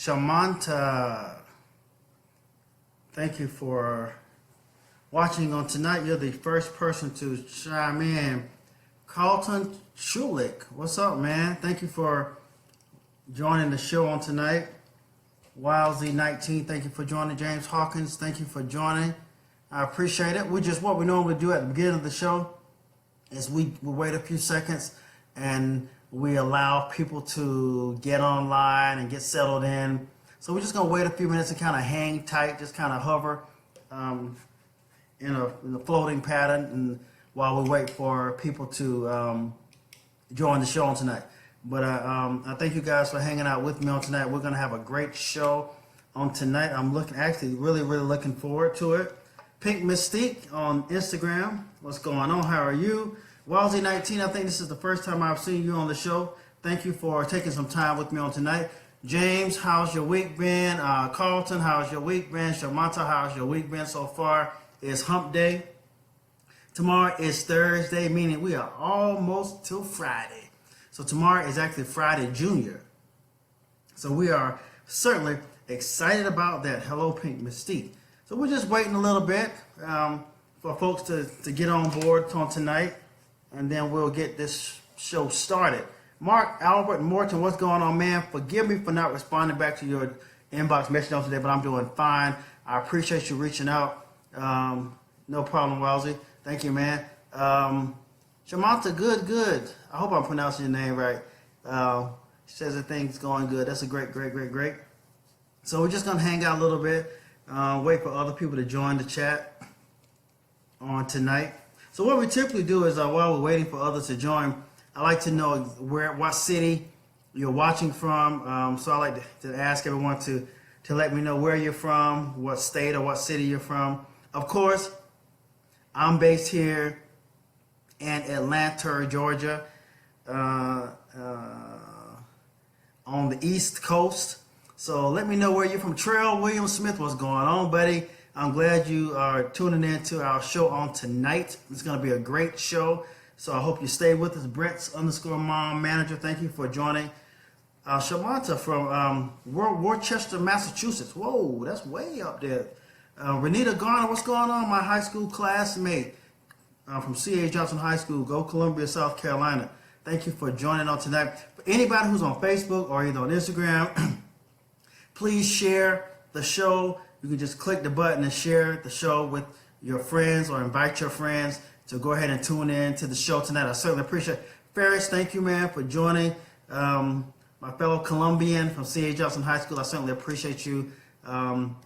Shamanta, thank you for watching on tonight. You're the first person to chime in. Carlton Schulich, what's up, man? Thank you for joining the show on tonight. WildZ19, thank you for joining. James Hawkins, thank you for joining. I appreciate it. What we normally do at the beginning of the show is we wait a few seconds and we allow people to get online and get settled in. So we're just going to wait a few minutes and kind of hang tight, just kind of hover in a floating pattern, and while we wait for people to join the show on tonight. But I thank you guys for hanging out with me on tonight. We're going to have a great show on tonight. I'm really looking forward to it. Pink Mystique on Instagram. What's going on? How are you? WildZ19, I think this is the first time I've seen you on the show. Thank you for taking some time with me on tonight. James, how's your week been? Carlton, how's your week been? Shamanta, how's your week been so far? It's hump day. Tomorrow is Thursday, meaning we are almost till Friday. So tomorrow is actually Friday Junior. So we are certainly excited about that. Hello, Pink Mystique. So we're just waiting a little bit for folks to get on board on tonight, and then we'll get this show started. Mark Albert Morton, what's going on, man? Forgive me for not responding back to your inbox message on today, but I'm doing fine. I appreciate you reaching out. No problem, Wellesley. Thank you, man. Shamanta, good. I hope I'm pronouncing your name right. She says that things going good. That's a great. So we're just going to hang out a little bit, wait for other people to join the chat on tonight. So what we typically do is while we're waiting for others to join, I like to know what city you're watching from. So I like to ask everyone to let me know where you're from, what state or what city you're from. Of course, I'm based here in Atlanta, Georgia, on the East Coast. So let me know where you're from. Trail William Smith, what's going on, buddy? I'm glad you are tuning in to our show on tonight. It's going to be a great show, so I hope you stay with us. Brett's_mom manager, thank you for joining. Shamanta from Worcester, Massachusetts. Whoa, that's way up there. Renita Garner, what's going on? My high school classmate from C.A. Johnson High School, Go Columbia, South Carolina. Thank you for joining on tonight. For anybody who's on Facebook or either on Instagram, please share the show. You can just click the button and share the show with your friends or invite your friends to go ahead and tune in to the show tonight. I certainly appreciate it. Ferris, thank you, man, for joining. My fellow Colombian from C.A. Johnson High School, I certainly appreciate you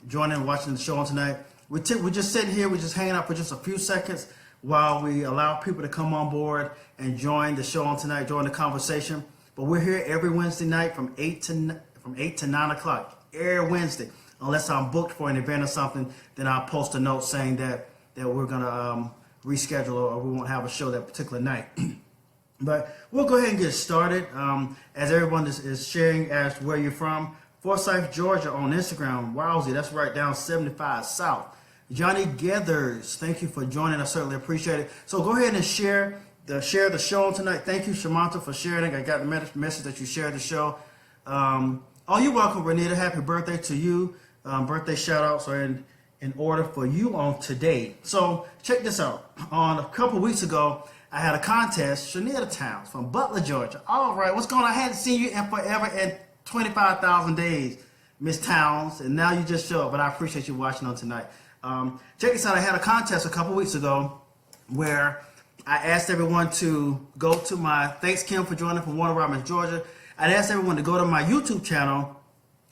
joining and watching the show on tonight. We're just sitting here, we're just hanging out for just a few seconds while we allow people to come on board and join the show on tonight, join the conversation. But we're here every Wednesday night from 8 to 9 o'clock, every Wednesday. Unless I'm booked for an event or something, then I'll post a note saying that we're going to reschedule or we won't have a show that particular night. But we'll go ahead and get started. As everyone is sharing as where you're from. Forsyth, Georgia on Instagram. Wowzy, that's right down 75 South. Johnny Gathers, thank you for joining. I certainly appreciate it. So go ahead and share the show on tonight. Thank you, Shamanta, for sharing. I got the message that you shared the show. Oh, you're welcome, Renita. Happy birthday to you. Birthday shout-outs are in order for you on today. So check this out. On a couple weeks ago, I had a contest. Shanita Towns from Butler, Georgia. All right, what's going on? I hadn't seen you in forever and 25,000 days, Miss Towns, and now you just show up, but I appreciate you watching on tonight. Check this out. I had a contest a couple weeks ago where I asked everyone to go to my, thanks Kim for joining from Warner Robins, Georgia. I asked everyone to go to my YouTube channel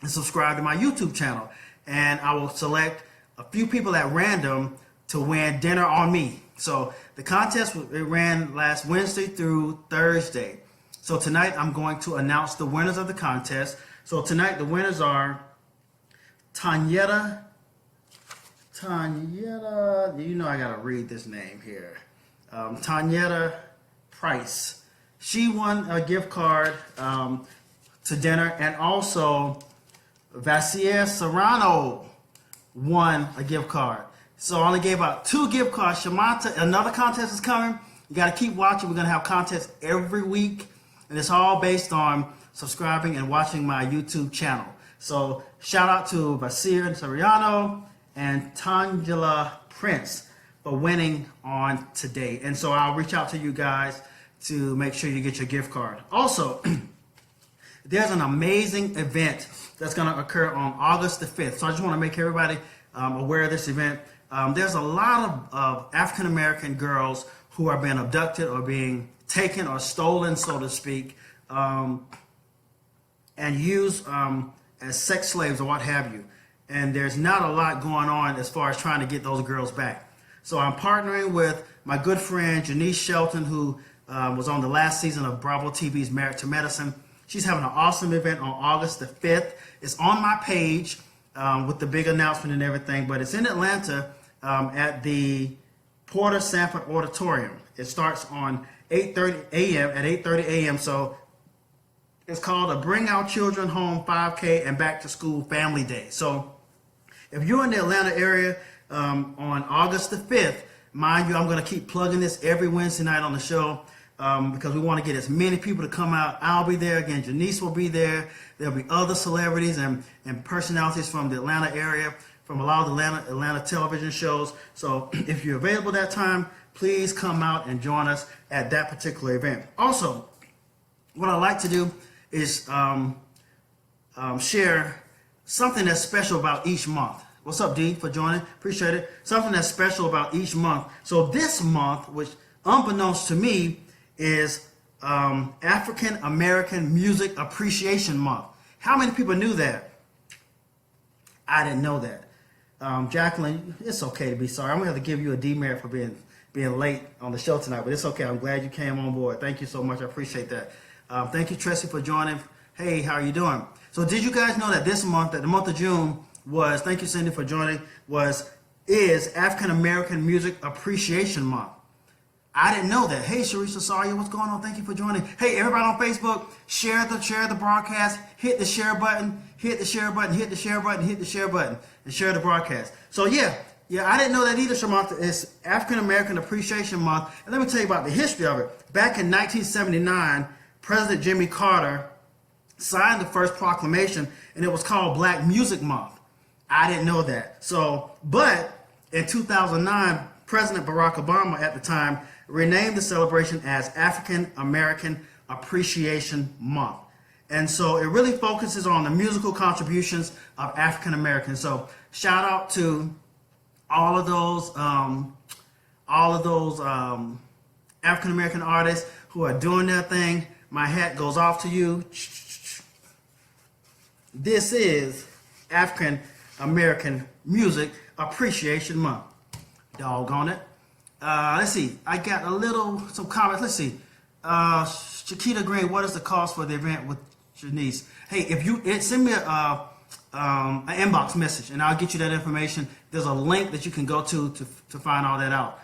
and subscribe to my YouTube channel, and I will select a few people at random to win dinner on me. So the contest, it ran last Wednesday through Thursday. So tonight I'm going to announce the winners of the contest. So tonight the winners are Tanyetta, you know I gotta read this name here. Tanyetta Price. She won a gift card to dinner, and also Vassier Serrano won a gift card. So I only gave out 2 gift cards. Shamanta, another contest is coming. You got to keep watching. We're going to have contests every week, and it's all based on subscribing and watching my YouTube channel. So shout out to Vasir Soriano and Tangela Prince for winning on today. And so I'll reach out to you guys to make sure you get your gift card. Also, there's an amazing event that's going to occur on August the 5th. So I just want to make everybody aware of this event. There's a lot of African American girls who are being abducted or being taken or stolen, so to speak, and used as sex slaves or what have you. And there's not a lot going on as far as trying to get those girls back. So I'm partnering with my good friend Janice Shelton, who was on the last season of Bravo TV's Married to Medicine. She's having an awesome event on August the 5th. It's on my page with the big announcement and everything, but it's in Atlanta at the Porter Sanford Auditorium. It starts on 8:30 a.m. at 8:30 a.m. So it's called a Bring Our Children Home 5K and Back to School Family Day. So if you're in the Atlanta area on August the 5th, mind you, I'm going to keep plugging this every Wednesday night on the show because we want to get as many people to come out. I'll be there. Again, Janice will be there. There'll be other celebrities and personalities from the Atlanta area, from a lot of the Atlanta television shows. So if you're available that time, please come out and join us at that particular event. Also, what I like to do is share something that's special about each month. What's up, D, for joining? Appreciate it. Something that's special about each month. So this month, which unbeknownst to me, is African American Music Appreciation Month. How many people knew that? I didn't know that. Jacqueline, it's okay to be sorry. I'm going to have to give you a demerit for being late on the show tonight, but it's okay. I'm glad you came on board. Thank you so much. I appreciate that. Thank you, Tracy, for joining. Hey, how are you doing? So did you guys know that this month, that the month of June was, thank you, Cindy, for joining, is African American Music Appreciation Month? I didn't know that. Hey, Sharisa Saria, what's going on? Thank you for joining. Hey, everybody on Facebook, share the broadcast, hit the share button, hit the share button, hit the share button, hit the share button, and share the broadcast. So yeah, I didn't know that either, Shamantha. It's African American Appreciation Month. And let me tell you about the history of it. Back in 1979, President Jimmy Carter signed the first proclamation, and it was called Black Music Month. I didn't know that. So, but in 2009, President Barack Obama at the time renamed the celebration as African American Appreciation Month. And so it really focuses on the musical contributions of African Americans. So shout out to all of those African American artists who are doing their thing. My hat goes off to you. This is African American Music Appreciation Month. Doggone it. Let's see. I got some comments. Let's see. Shakita Green, what is the cost for the event with Janice? Hey, if you send me an inbox message, and I'll get you that information. There's a link that you can go to find all that out.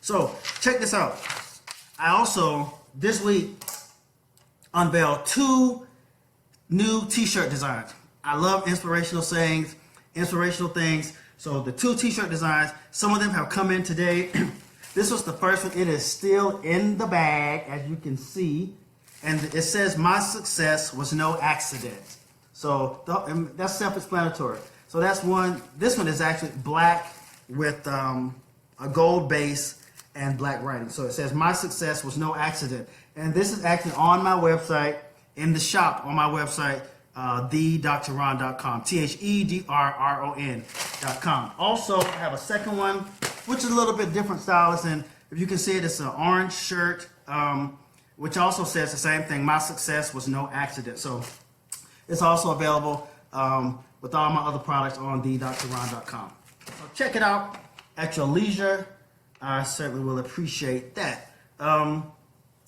So check this out. I also this week unveiled 2 new T-shirt designs. I love inspirational sayings, inspirational things. So the 2 T-shirt designs, some of them have come in today. This was the first one. It is still in the bag, as you can see. And it says, "My success was no accident." So that's self-explanatory. So that's one. This one is actually black with a gold base and black writing. So it says, "My success was no accident." And this is actually on my website, in the shop on my website, thedrron.com, THEDRRON.com. Also, I have a second one, which is a little bit different stylist, and if you can see it, it's an orange shirt, which also says the same thing. "My success was no accident." So it's also available with all my other products on thedrron.com. So check it out at your leisure. I certainly will appreciate that.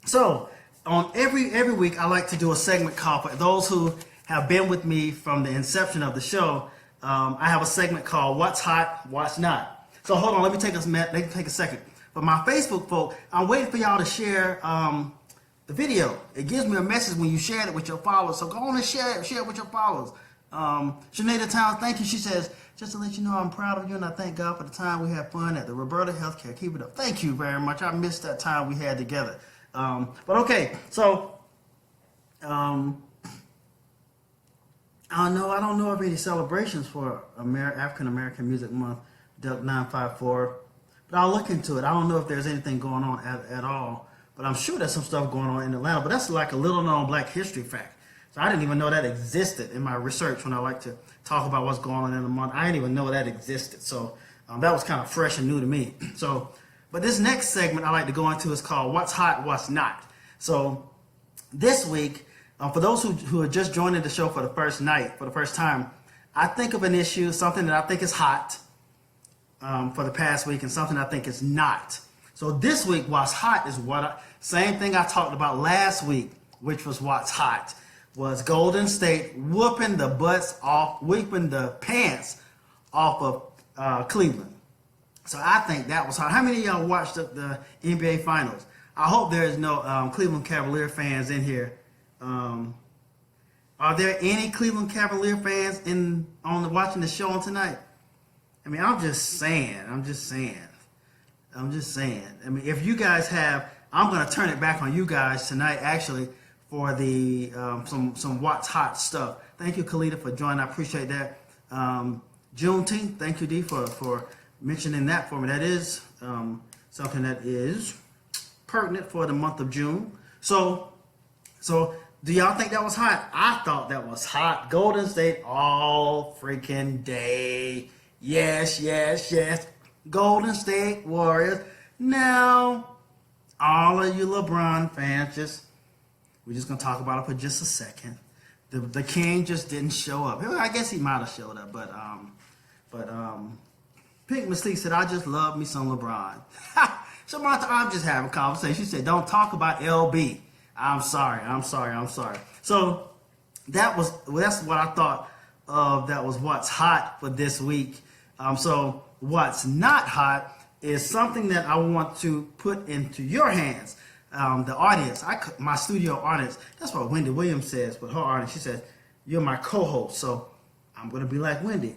So on every week, I like to do a segment called, for those who have been with me from the inception of the show, I have a segment called "What's Hot, What's Not." So hold on, let me take a second. For my Facebook folk, I'm waiting for y'all to share the video. It gives me a message when you share it with your followers. So go on and share it with your followers. Shanita Towns, thank you. She says, "Just to let you know, I'm proud of you, and I thank God for the time we had fun at the Roberta Healthcare. Keep it up." Thank you very much. I missed that time we had together. But okay, so I don't know of any celebrations for African American Music Month, Duck 954, but I'll look into it. I don't know if there's anything going on at all, but I'm sure there's some stuff going on in Atlanta. But that's like a little known Black history fact. So I didn't even know that existed in my research when I like to talk about what's going on in the month. I didn't even know that existed. So that was kind of fresh and new to me. So, but this next segment I like to go into is called What's Hot, What's Not. So this week, for those who are just joining the show for the first time, I think of an issue, something that I think is hot for the past week and something I think is not. So this week, what's hot is same thing I talked about last week, which was what's hot, was Golden State whooping the pants off of Cleveland. So I think that was hot. How many of y'all watched the NBA Finals? I hope there is no Cleveland Cavalier fans in here. Are there any Cleveland Cavalier fans watching the show on tonight? I mean, I'm just saying. I mean, if you guys have, I'm going to turn it back on you guys tonight, actually, for the some What's Hot stuff. Thank you, Kalita, for joining. I appreciate that. Juneteenth, thank you, D, for mentioning that for me. That is something that is pertinent for the month of June. So do y'all think that was hot? I thought that was hot. Golden State all freaking day. Yes. Golden State Warriors. Now, all of you LeBron fans, we're just going to talk about it for just a second. The King just didn't show up. I guess he might have showed up, but Pink Mystique said, I just love me some LeBron. So Martha, I'm just having a conversation. She said, don't talk about LB. I'm sorry. So that's what I thought of. That was what's hot for this week. So what's not hot is something that I want to put into your hands, the audience, my studio audience. That's what Wendy Williams says with her audience. She says, you're my co-host. So I'm going to be like Wendy.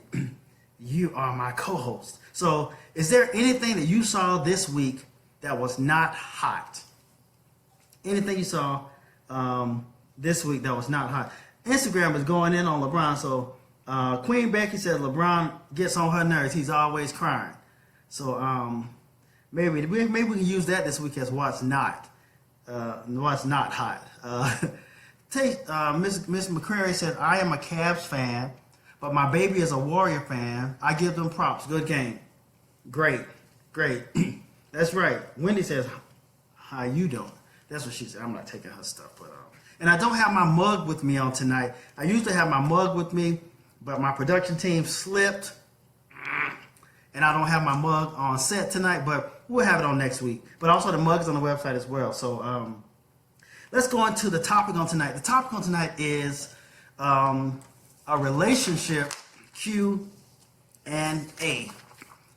You are my co-host. So is there anything that you saw this week that was not hot? Anything you saw this week that was not hot? Instagram is going in on LeBron. So Queen Becky says LeBron gets on her nerves. He's always crying. So maybe we can use that this week as what's not hot. Miss McCrary said, I am a Cavs fan, but my baby is a Warrior fan. I give them props. Good game. Great. That's right. Wendy says, how you doing? That's what she said. I'm not taking her stuff. And I don't have my mug with me on tonight. I usually have my mug with me, but my production team slipped. And I don't have my mug on set tonight, but we'll have it on next week. But also the mug is on the website as well. So let's go on to the topic on tonight. The topic on tonight is a relationship Q&A.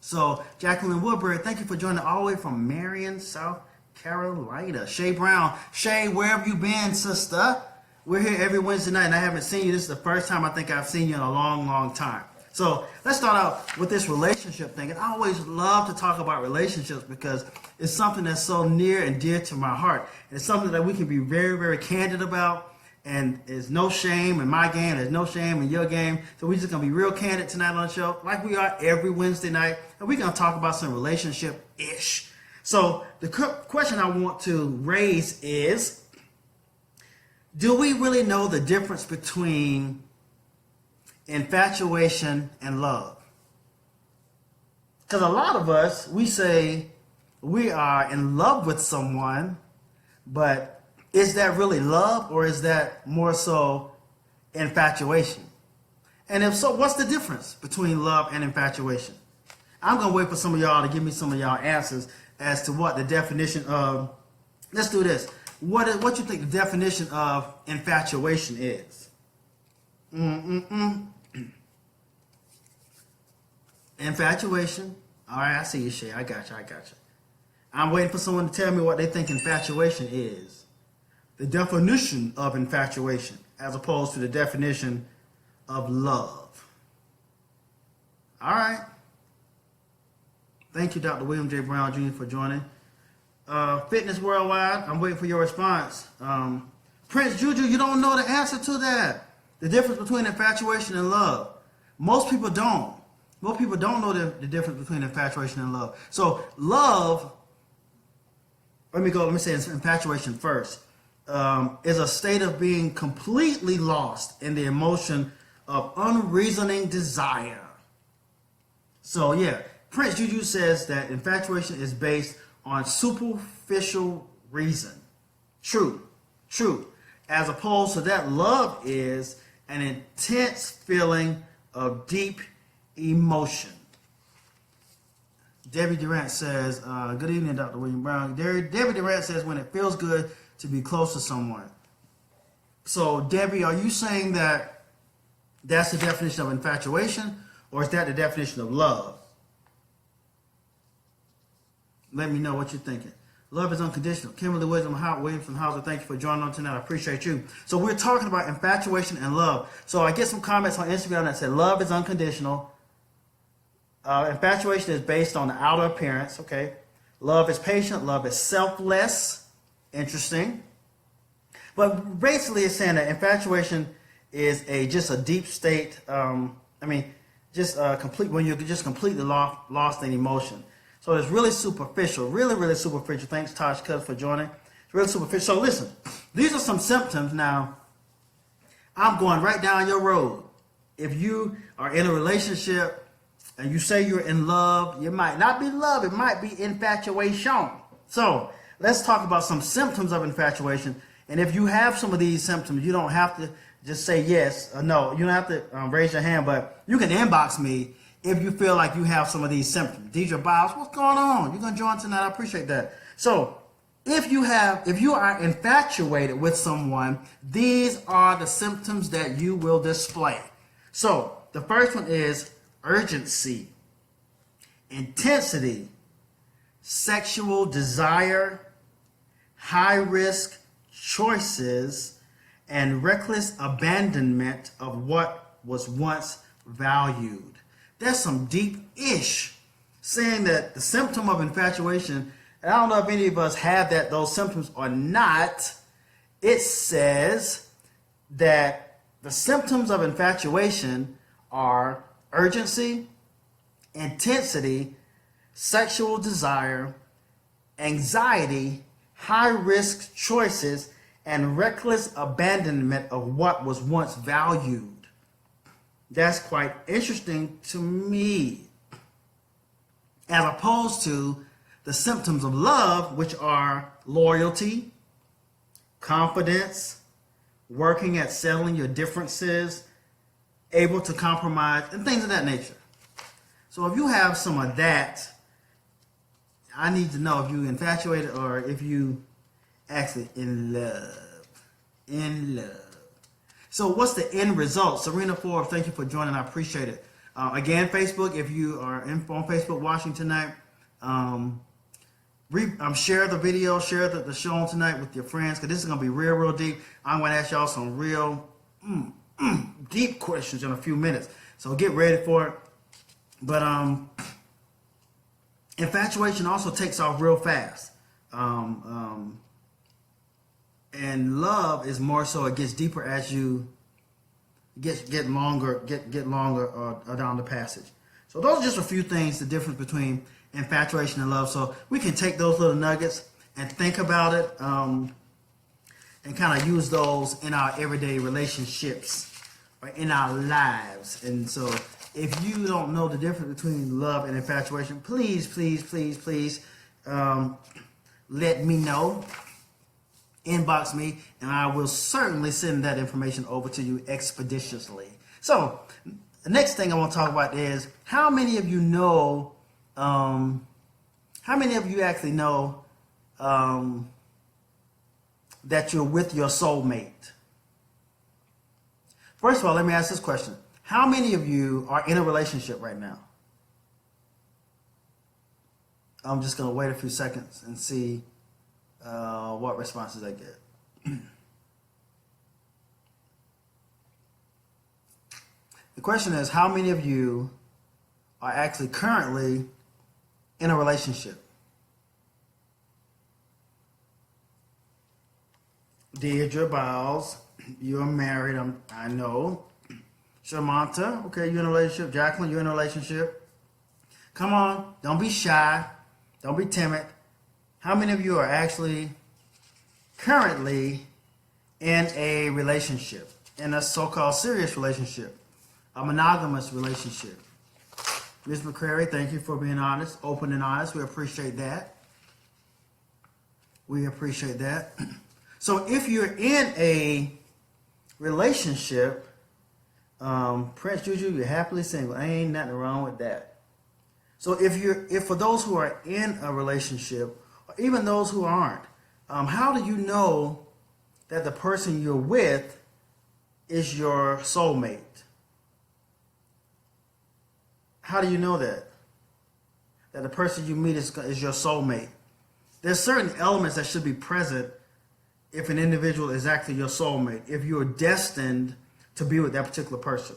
So Jacqueline Woodbury, thank you for joining all the way from Marion, South Carolina. Shay Brown. Shay, where have you been, sister? We're here every Wednesday night, and I haven't seen you. This is the first time I think I've seen you in a long time. So let's start out with this relationship thing. And I always love to talk about relationships because it's something that's so near and dear to my heart. It's something that we can be very candid about. And there's no shame in my game. There's no shame in your game. So we're just going to be real candid tonight on the show, like we are every Wednesday night. And we're going to talk about some relationship-ish. So the question I want to raise is, do we really know the difference between infatuation and love? Because a lot of us, we say we are in love with someone, but is that really love, or is that more so infatuation? And if so, what's the difference between love and infatuation? I'm going to wait for some of y'all to give me some of y'all answers as to what the definition of, let's do this. What you think the definition of infatuation is? Infatuation. All right, I see you, Shay. I got you. I'm waiting for someone to tell me what they think infatuation is. The definition of infatuation as opposed to the definition of love. All right. Thank you, Dr. William J. Brown Jr. for joining. Fitness Worldwide, I'm waiting for your response. Prince Juju, you don't know the answer to that. the difference between infatuation and love? Most people don't. Most people don't know the difference between infatuation and love. So love, let me say infatuation first, is a state of being completely lost in the emotion of unreasoning desire. So yeah, Prince Juju says that infatuation is based on superficial reason. True. As opposed to that, love is an intense feeling of deep emotion. Debbie Durant says, good evening, Dr. William Brown. Debbie Durant says, when it feels good to be close to someone. So, Debbie, are you saying that that's the definition of infatuation, or is that the definition of love? Let me know what you're thinking. Love is unconditional. Kimberly Williamson Hauser, thank you for joining on tonight. I appreciate you. So we're talking about infatuation and love. So I get some comments on Instagram that say love is unconditional. Infatuation is based on the outer appearance. Okay. Love is patient. Love is selfless. Interesting. But basically it's saying that infatuation is just a deep state. Complete when you're just completely lost in emotion. So it's really superficial, really superficial. Thanks, Tosh Cuz, for joining. It's really superficial. So listen, these are some symptoms. Now, I'm going right down your road. If you are in a relationship and you say you're in love, you might not be love, it might be infatuation. So let's talk about some symptoms of infatuation. And if you have some of these symptoms, you don't have to just say yes or no. You don't have to raise your hand, but you can inbox me if you feel like you have some of these symptoms. Deidre Biles, what's going on? You're going to join tonight. I appreciate that. So if you are infatuated with someone, these are the symptoms that you will display. So the first one is urgency, intensity, sexual desire, high risk choices, and reckless abandonment of what was once valued. That's some deep-ish saying that the symptom of infatuation, and I don't know if any of us have those symptoms or not. It says that the symptoms of infatuation are urgency, intensity, sexual desire, anxiety, high-risk choices, and reckless abandonment of what was once valued. That's quite interesting to me. As opposed to the symptoms of love, which are loyalty, confidence, working at settling your differences, able to compromise, and things of that nature. So if you have some of that, I need to know if you infatuated or if you actually in love. In love. So what's the end result? Serena Forbes, thank you for joining. I appreciate it. Again, Facebook, if you are on Facebook watching tonight, share the video, share the show on tonight with your friends, because this is going to be real deep. I'm going to ask y'all some real deep questions in a few minutes. So get ready for it. But infatuation also takes off real fast. And love is more so, it gets deeper as you get longer down the passage. So those are just a few things, the difference between infatuation and love. So we can take those little nuggets and think about it, and kind of use those in our everyday relationships or in our lives. And so if you don't know the difference between love and infatuation, please let me know. Inbox me, and I will certainly send that information over to you expeditiously. So the next thing I want to talk about is how many of you know, how many of you actually know that you're with your soulmate? First of all, let me ask this question. How many of you are in a relationship right now? I'm just going to wait a few seconds and see what responses I get. The question is, how many of you are actually currently in a relationship? Deidre Biles, You're married, I know. Shamanta, okay, you're in a relationship. Jacqueline, you're in a relationship. Come on, don't be shy. Don't be timid. How many of you are actually currently in a relationship, in a so-called serious relationship, a monogamous relationship? Ms. McCrary, thank you for being honest, open and honest. We appreciate that. We appreciate that. So if you're in a relationship, Prince Juju, you're happily single. Ain't nothing wrong with that. So if for those who are in a relationship, or even those who aren't, how do you know that the person you're with is your soulmate? How do you know that? That the person you meet is your soulmate? There's certain elements that should be present if an individual is actually your soulmate, if you're destined to be with that particular person.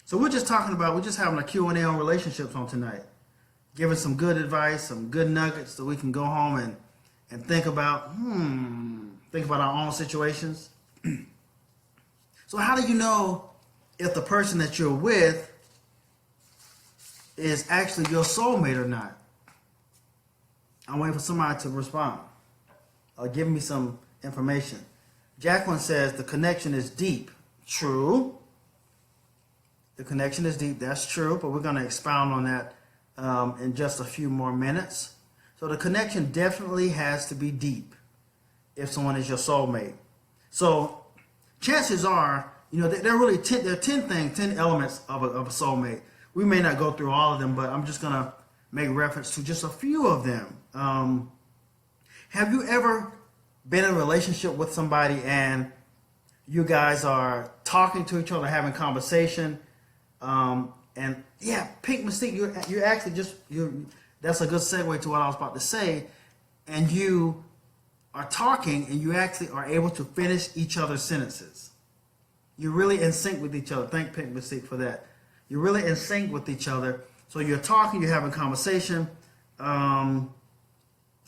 So we're just having a Q&A on relationships on tonight, giving some good advice, some good nuggets that we can go home and think about our own situations. So how do you know if the person that you're with is actually your soulmate or not? I'm waiting for somebody to respond or give me some information. Jacqueline says the connection is deep. True. The connection is deep. That's true, but we're going to expound on that in just a few more minutes. So the connection definitely has to be deep if someone is your soulmate. So chances are, there are really 10 elements of a soulmate. We may not go through all of them, but I'm just going to make reference to just a few of them. Have you ever been in a relationship with somebody and you guys are talking to each other, having conversation, and yeah, Pink Mystique, you're actually that's a good segue to what I was about to say, and you are talking and you actually are able to finish each other's sentences. You're really in sync with each other. Thank Pink Mystique for that. You're really in sync with each other. So you're talking, you're having conversation, and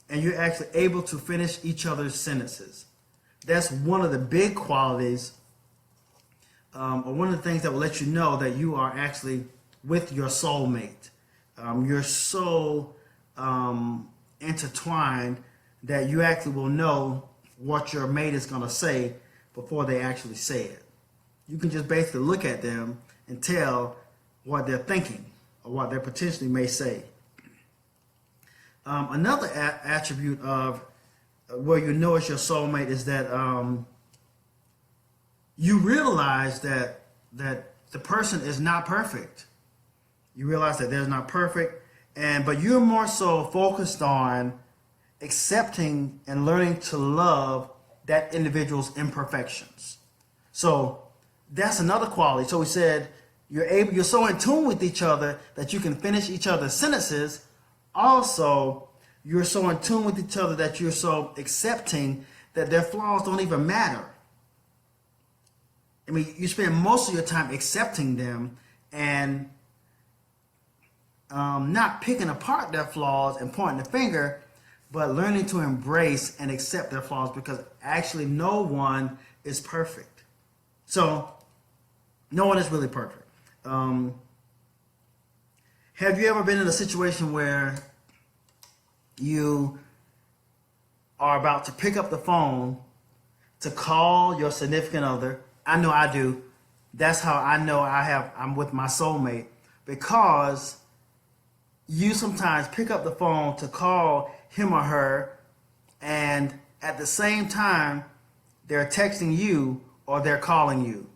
you're actually able to finish each other's sentences. That's one of the big qualities, or one of the things that will let you know that you are actually with your soulmate. You're so intertwined that you actually will know what your mate is going to say before they actually say it. You can just basically look at them and tell what they're thinking or what they potentially may say. Another attribute of where you know it's your soulmate is that you realize that the person is not perfect. You realize that they're not perfect, but you're more so focused on accepting and learning to love that individual's imperfections. So that's another quality. So we said you're so in tune with each other that you can finish each other's sentences. Also, you're so in tune with each other that you're so accepting that their flaws don't even matter. I mean, you spend most of your time accepting them and not picking apart their flaws and pointing the finger, but learning to embrace and accept their flaws, because actually no one is perfect. So no one is really perfect. Have you ever been in a situation where you are about to pick up the phone to call your significant other? I know I do. That's how I know I'm with my soulmate, because you sometimes pick up the phone to call him or her, and at the same time they're texting you or they're calling you.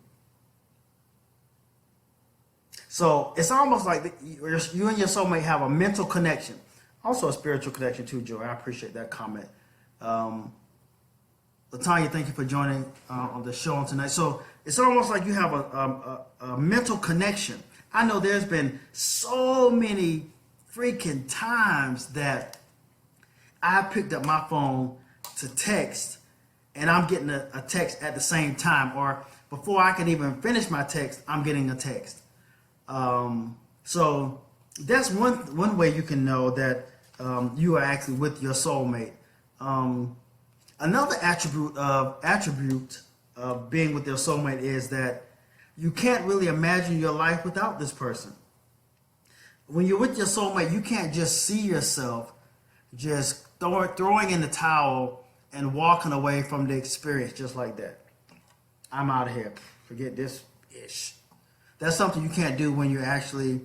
So it's almost like you and your soulmate have a mental connection, also a spiritual connection too, Joy. I appreciate that comment. Latanya, thank you for joining on the show tonight. So it's almost like you have a mental connection. I know there's been so many freaking times that I picked up my phone to text, and I'm getting a text at the same time, or before I can even finish my text, I'm getting a text. So that's one way you can know that you are actually with your soulmate. Another attribute of being with their soulmate is that you can't really imagine your life without this person. When you're with your soulmate, you can't just see yourself just throwing in the towel and walking away from the experience just like that. I'm out of here. Forget this ish. That's something you can't do when you're actually